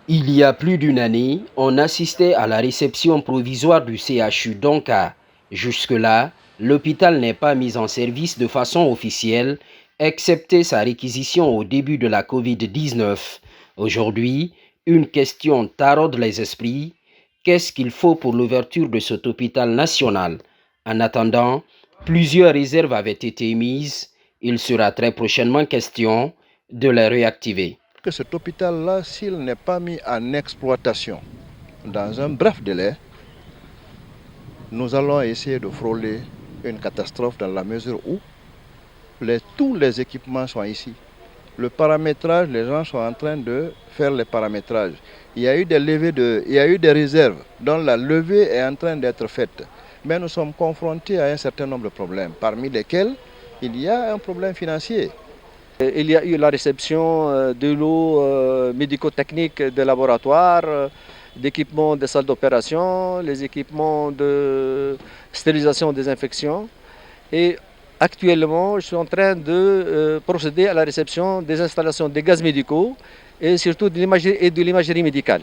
Il y a plus d'une année, on assistait à la réception provisoire du CHU Donka. Jusque-là, l'hôpital n'est pas mis en service de façon officielle, excepté sa réquisition au début de la Covid-19. Aujourd'hui, une question taraude les esprits. Qu'est-ce qu'il faut pour l'ouverture de cet hôpital national? En attendant, plusieurs réserves avaient été émises. Il sera très prochainement question de les réactiver. Que cet hôpital-là, s'il n'est pas mis en exploitation dans un bref délai, nous allons essayer de frôler une catastrophe dans la mesure où tous les équipements sont ici. Le paramétrage, les gens sont en train de faire les paramétrages. Il y a eu des réserves dont la levée est en train d'être faite. Mais nous sommes confrontés à un certain nombre de problèmes, parmi lesquels il y a un problème financier. Il y a eu la réception de l'eau médico-technique de laboratoire, d'équipements de salles d'opération, les équipements de stérilisation et désinfection. Et actuellement, je suis en train de procéder à la réception des installations des gaz médicaux et surtout de l'imagerie médicale.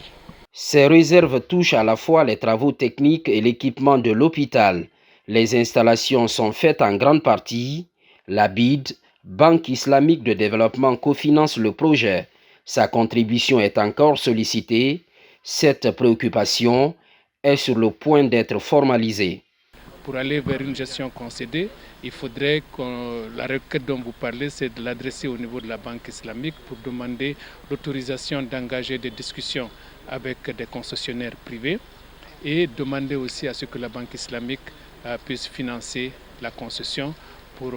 Ces réserves touchent à la fois les travaux techniques et l'équipement de l'hôpital. Les installations sont faites en grande partie. La BID, Banque islamique de développement, cofinance le projet. Sa contribution est encore sollicitée. Cette préoccupation est sur le point d'être formalisée. Pour aller vers une gestion concédée, il faudrait que la requête dont vous parlez, c'est de l'adresser au niveau de la Banque islamique pour demander l'autorisation d'engager des discussions avec des concessionnaires privés et demander aussi à ce que la Banque islamique puisse financer la concession pour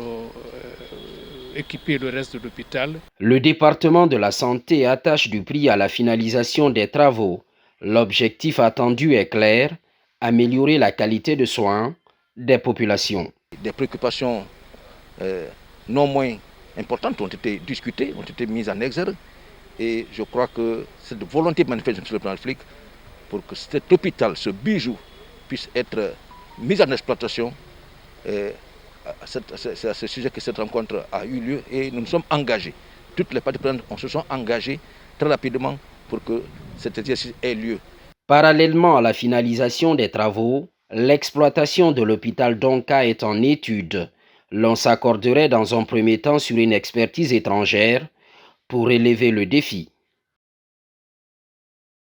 équiper le reste de l'hôpital. Le département de la santé attache du prix à la finalisation des travaux. L'objectif attendu est clair, améliorer la qualité de soins des populations. Des préoccupations non moins importantes ont été discutées, ont été mises en exergue. Et je crois que cette volonté manifeste sur le plan africain pour que cet hôpital, ce bijou, puisse être mis en exploitation. C'est à ce sujet que cette rencontre a eu lieu et nous nous sommes engagés. Toutes les parties prenantes se sont engagées très rapidement pour que cet exercice ait lieu. Parallèlement à la finalisation des travaux, l'exploitation de l'hôpital Donka est en étude. L'on s'accorderait dans un premier temps sur une expertise étrangère pour relever le défi.